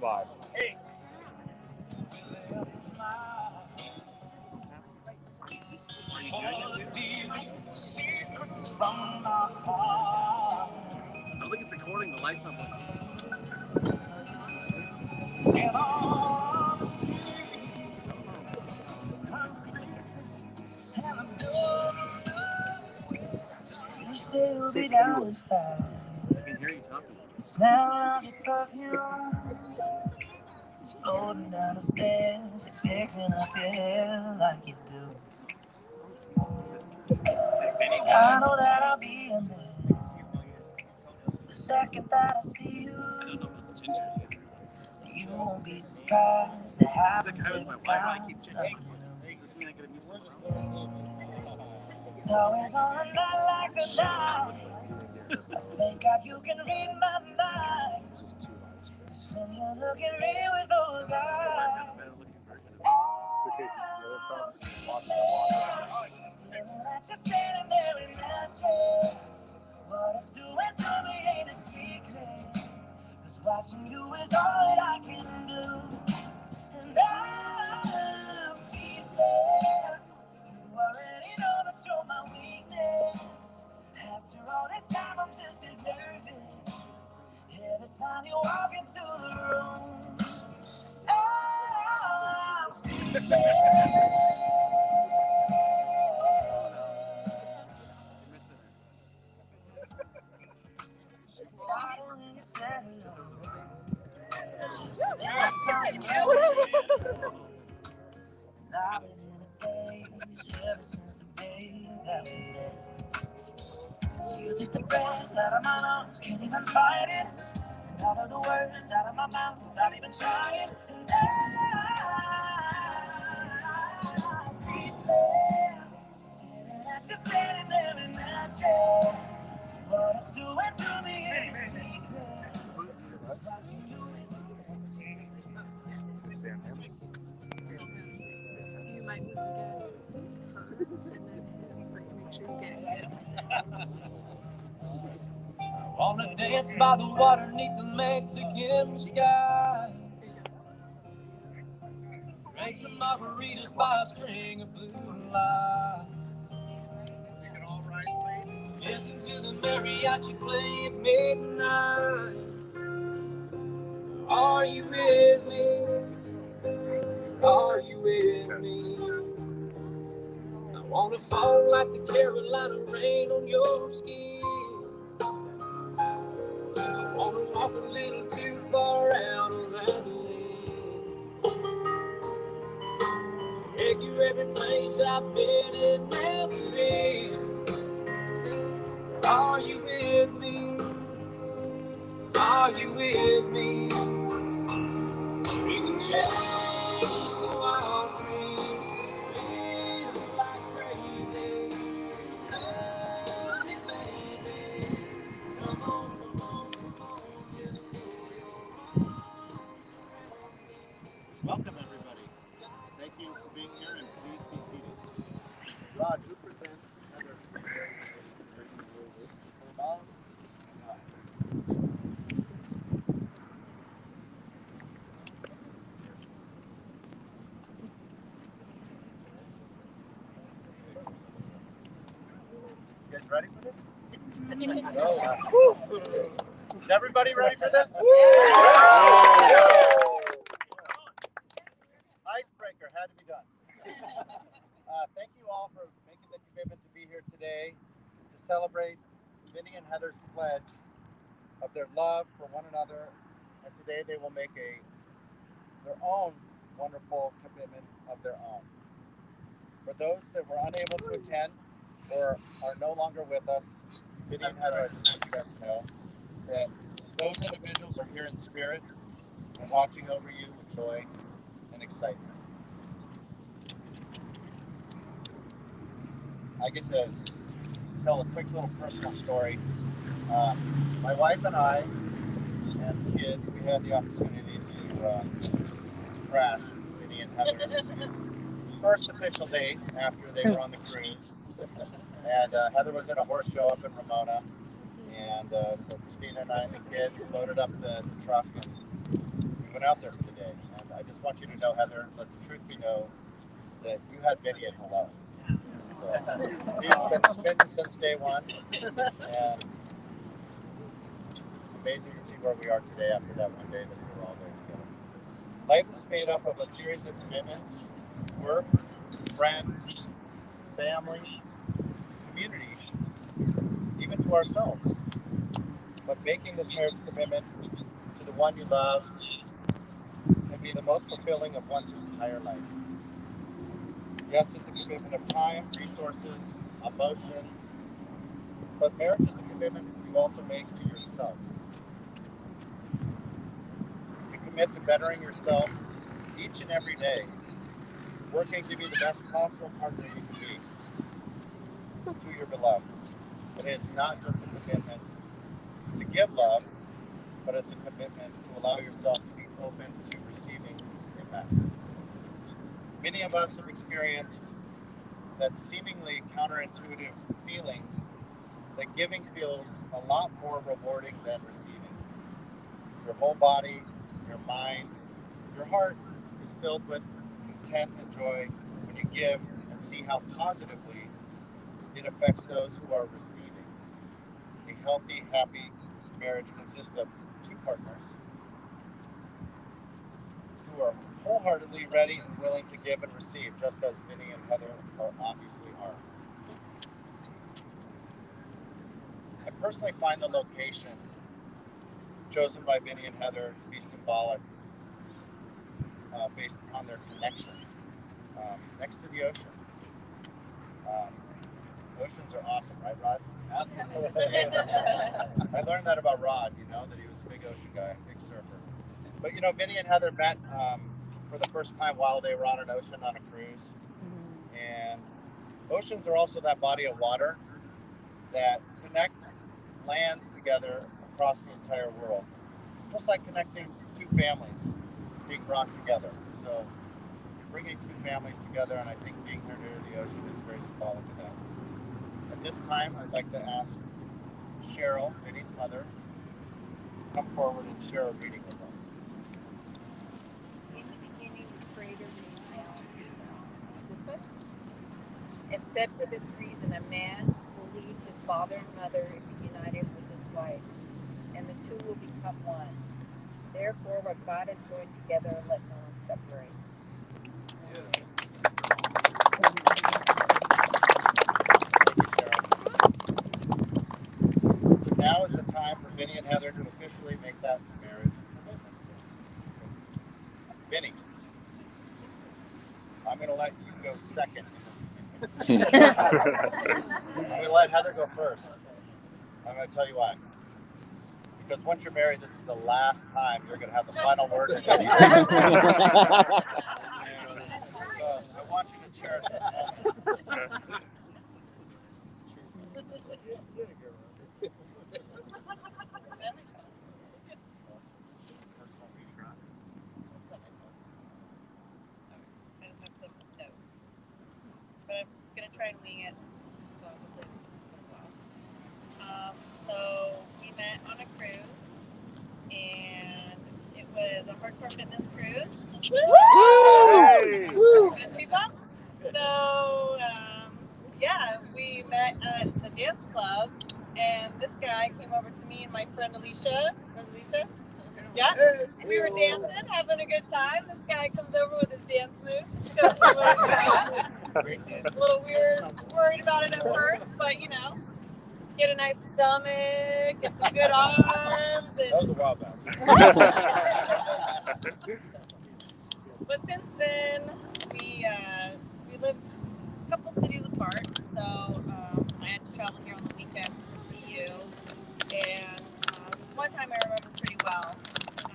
5. Hey. I don't think it's recording. The lights not working. You'll be down inside. I can hear you talking. The smell of your perfume is floating down the stairs. You're fixing up your hair like you do. I know that I'll be a man the second that I see you. You won't be surprised. It happens every time. It's nothing new. It's always on a night like tonight. I thank God you can read my mind. Cause when you look at me with those eyes, just standing there in that dress. What it's doing to me ain't a secret. Cause watching you is all that I can do. And I'm speechless. You already know that you're my weakness. After all this time, I'm just as nervous. Every time you walk into the room, I'm speechless. I've been in a daze ever since the day that we met. You took the breath out of my lungs, can't even fight it. And out of the words out of my mouth without even trying. And I'm speechless, staring at you standing there in that dress. What it's doing to me ain't a secret. What you do is You might need to get her and then him, but make sure you get him. I wanna dance by the water neath the Mexican sky. Drink some margaritas by a string of blue lights. You can all rise, please. Listen to the mariachi play at midnight. Are you with me? Are you with me? I wanna fall like the Carolina rain on your skin. I wanna walk a little too far out on that limb. Take you every place I've been and never been. Are you with me? Are you with me? We can chase the wild dreams, live like crazy. Love me, baby. Come on, just throw your arms around me. Welcome, everybody. Thank you for being here, and please be seated. Raj, who presents Heather? You guys ready for this? Is everybody ready for this? Icebreaker had to be done. Thank you all for making the commitment to be here today to celebrate Vinnie and Heather's pledge of their love for one another. And today they will make their own wonderful commitment of their own. For those that were unable to attend or are no longer with us, Vinnie and Heather, I just want you guys to know that those individuals are here in spirit and watching over you with joy and excitement. I get to tell a quick little personal story. My wife and I and the kids, we had the opportunity to crash Vinnie and Heather's first official date after they were on the cruise. And Heather was at a horse show up in Ramona. And so Christina and I and the kids loaded up the truck and We went out there for the day, and I just want you to know, Heather, let the truth be known, that you had Vinnie at hello. So he's been spinning since day one, and it's just amazing to see where we are today after that one day that we were all there together. Life is made up of a series of commitments: work, friends, family, community, even to ourselves. But making this marriage commitment to the one you love can be the most fulfilling of one's entire life. Yes, it's a commitment of time, resources, emotion, but marriage is a commitment you also make to yourself. You commit to bettering yourself each and every day, working to be the best possible partner you can be to your beloved. It is not just a commitment to give love, but it's a commitment to allow yourself to be open to receiving it back. Many of us have experienced that seemingly counterintuitive feeling that giving feels a lot more rewarding than receiving. Your whole body, your mind, your heart is filled with content and joy when you give and see how positively it affects those who are receiving. A healthy, happy marriage consists of two partners who are wholeheartedly ready and willing to give and receive, just as Vinnie and Heather obviously are. I personally find the location chosen by Vinnie and Heather to be symbolic based upon their connection next to the ocean. Um, Oceans are awesome, right, Rod? Absolutely. I learned that about Rod, that he was a big ocean guy, big surfer. But, Vinnie and Heather met for the first time while they were on an ocean on a cruise. And oceans are also that body of water that connect lands together across the entire world. Just like connecting two families being brought together. So you're bringing two families together, and I think being here near the ocean is very symbolic of that. At this time, I'd like to ask Cheryl, Vinnie's mother, to come forward and share a reading with us. In the beginning, the Creator made male and female. And said, for this reason, a man will leave his father and mother and be united with his wife, and the two will become one. Therefore, what God has joined together, let no one separate. So now is the time for Vinnie and Heather to officially make that marriage commitment. Vinnie, I'm going to let you go second in this commitment. I'm going to let Heather go first. I'm going to tell you why. Because once you're married, this is the last time you're going to have the final word in it. I want you to cherish this moment. I just have some notes, but I'm gonna try and wing it. So hopefully it goes well. So we met on a cruise, and it was a hardcore fitness cruise. Woo! Fitness people. So yeah, we met at the dance club, and this guy came over to me and my friend Alicia. Was Alicia? Yeah, we were dancing, having a good time. This guy comes over with his dance moves. A little weird, worried about it at first, but get a nice stomach, get some good arms. And... That was a while back. But since then, we lived a couple cities apart, so I had to travel here on the weekends to see you. And this one time I remember pretty well.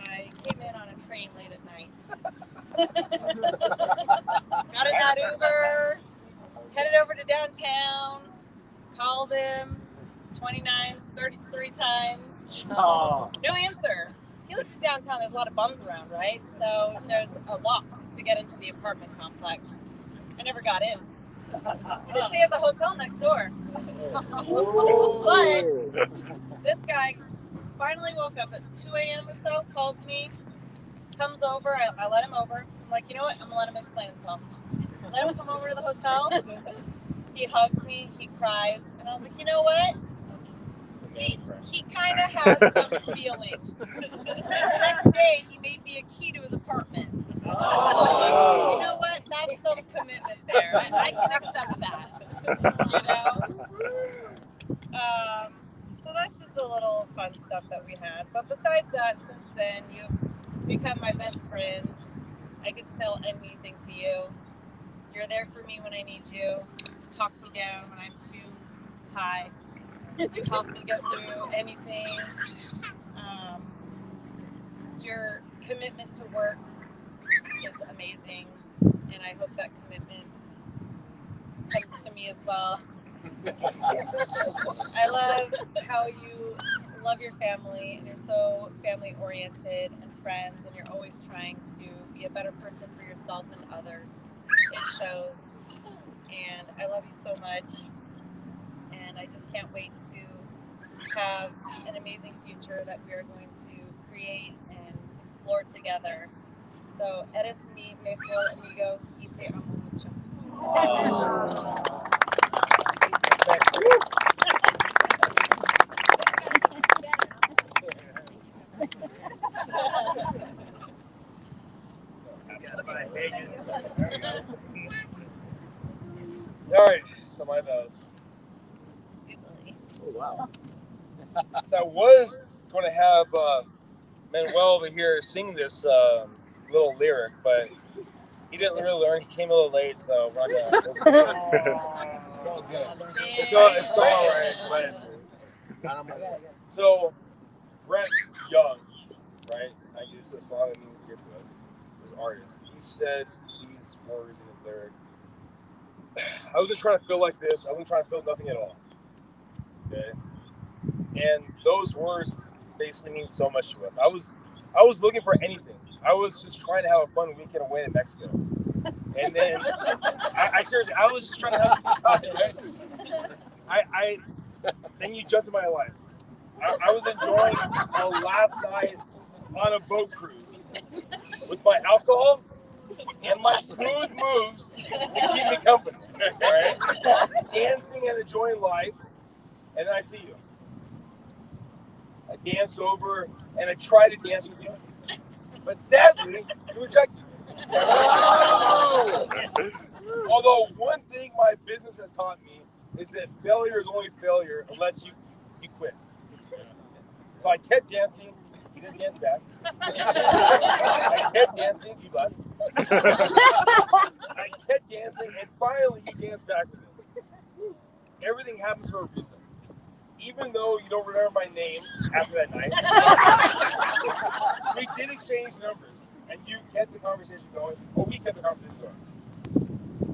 I came in on a train late at night. Got in that Uber, headed over to downtown, called him 29, 33 times. No answer. He lived in downtown, there's a lot of bums around, right? So there's a lock to get into the apartment complex. I never got in. I just stayed at the hotel next door. But this guy finally woke up at 2 a.m. or so, calls me, comes over. I let him over. I'm like, you know what? I'm gonna let him explain himself. Let him come over to the hotel. He hugs me. He cries, and I was like, you know what? He kind of has some feelings. And the next day, he made me a key to his apartment. So, you know what? That's some commitment there. I can accept that. You know? So that's just a little fun stuff that we had. But besides that, since then, you've become my best friend. I can tell anything to you. You're there for me when I need you. You talk me down when I'm too high. You help me get through anything. Your commitment to work is amazing, and I hope that commitment comes to me as well. I love how you love your family, and you're so family oriented and friends, and you're always trying to be a better person for yourself and others. It shows, and I love you so much, and I just can't wait to have an amazing future that we are going to create and explore together. So, eres mi mejor amigo y te amo mucho. All right, so my vows. Oh, wow. So I was going to have Manuel over here sing this little lyric, but he didn't really learn. He came a little late, so we're not going to. It's all good. It's all right. But so Brett Young, right? This is a song that means here to us, this artist. He said these words in his lyric. I wasn't trying to feel like this. I wasn't trying to feel nothing at all. Okay. And those words basically mean so much to us. I was looking for anything. I was just trying to have a fun weekend away in Mexico. And then I seriously, I was just trying to have a good time, right? Then you jumped in my life. I was enjoying a last night on a boat cruise with my alcohol and my smooth moves to keep me company, right? Dancing and enjoying life, and then I see you. I danced over and I tried to dance with you, but sadly, you rejected me. Although one thing my business has taught me is that failure is only failure unless you quit. So I kept dancing. You didn't dance back. I kept dancing. You left. I kept dancing, and finally you danced back with me. Everything happens for a reason. Even though you don't remember my name after that night, we did exchange numbers, and you kept the conversation going, or we kept the conversation going.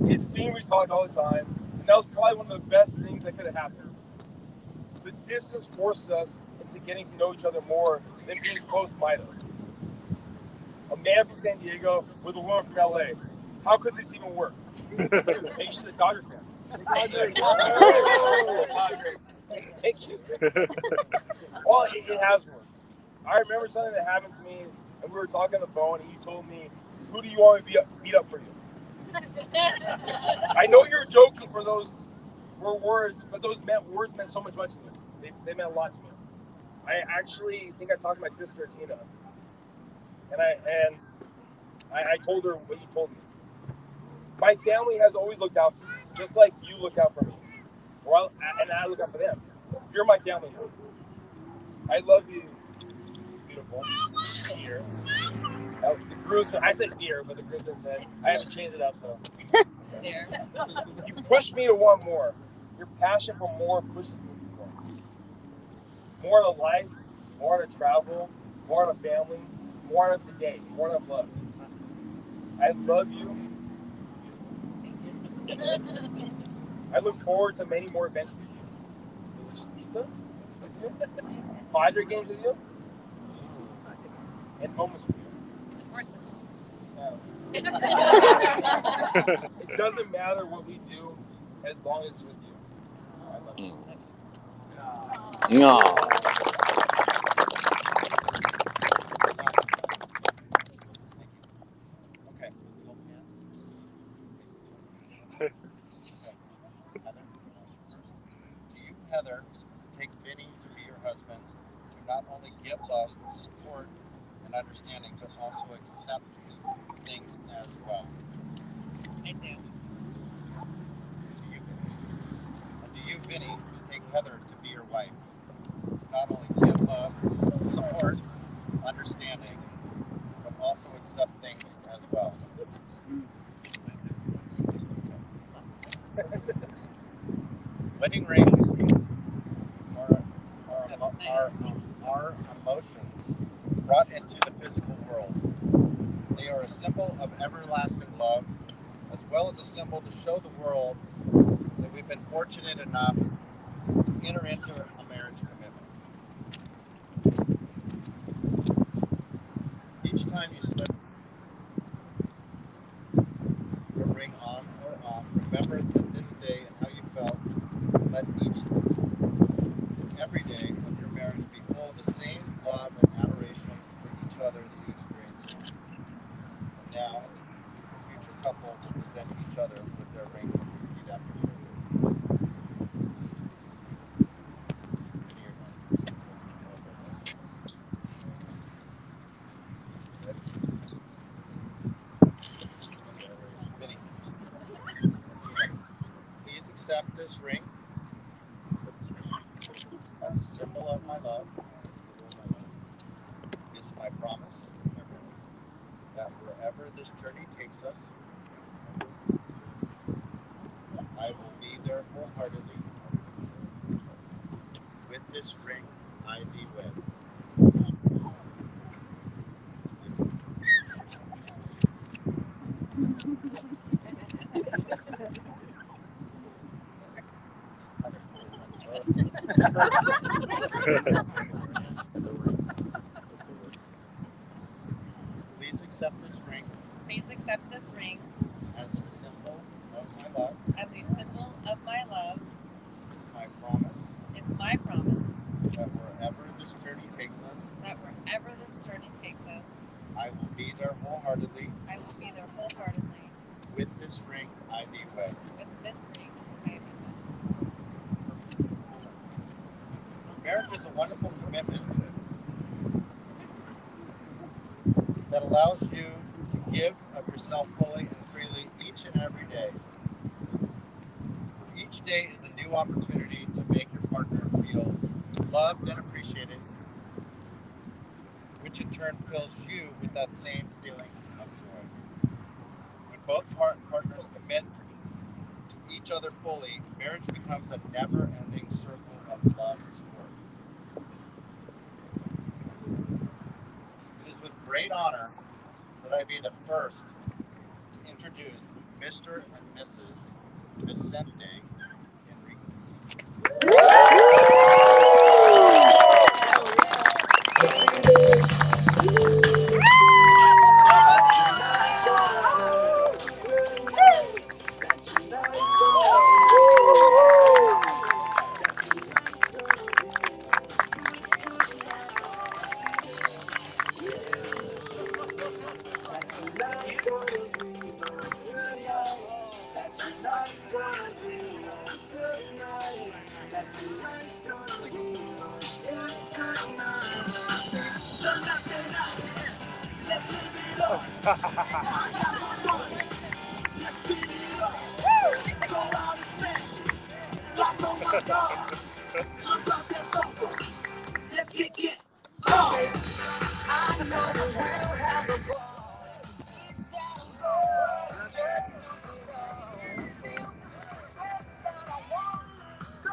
It seemed we talked all the time, and that was probably one of the best things that could have happened. The distance forced us into getting to know each other more than being close might have. A man from San Diego with a woman from LA. How could this even work? Maybe she's a Dodger fan. Thank you. Well, it has worked. I remember something that happened to me, and we were talking on the phone, and you told me, "Who do you want me to beat up for you?" I know you're joking. For those were words, but those words meant so much to me. They meant a lot to me. I actually think I talked to my sister Tina, and I told her what you told me. My family has always looked out for me, just like you look out for me. And I look out for them. You're my family now. I love you, beautiful dear. The groomsman, I said dear, but the groomsman said I haven't changed it up, so. Dear. You push me to want more. Your passion for more pushes me to more. More of life, more of travel, more of family, more of the day, more of love. I love you. I look forward to many more events with you. Delicious pizza with you. Padre games with you. And moments with you. It doesn't matter what we do as long as it's with you. I love you. No. only give love, support, and understanding, but also accept things as well. I do. Do you, and do you, Vinnie, take Heather to be your wife? Not only give love, support, understanding, but also accept things as well. Wedding rings are, are emotions brought into the physical world. They are a symbol of everlasting love, as well as a symbol to show the world that we've been fortunate enough to enter into a marriage commitment. Each time you slip your ring on or off, remember that this day and how you felt. Let each and every day of your marriage be full of the same love and adoration for each other that you experience. And now, the future couple will present each other with their rings and repeat after you. Vinnie, please accept this ring as a symbol of my love. It's my promise that wherever this journey takes us, I will be there wholeheartedly. With this ring, I thee wed. Please accept this ring Please accept this ring as a symbol of my love. as a symbol of my love. It's my promise It's my promise that wherever this journey takes us, that wherever this journey takes us, I will be there wholeheartedly. I will be there wholeheartedly. With this ring, I thee wed. With this ring, I am Marriage is a wonderful commitment that allows you to give of yourself fully and freely each and every day. Each day is a new opportunity to make your partner feel loved and appreciated, which in turn fills you with that same feeling of joy. When both partners commit to each other fully, marriage becomes a never-ending circle of love and support. It is with great honor that I be the first to introduce Mr. and Mrs. Vicente Enriquez.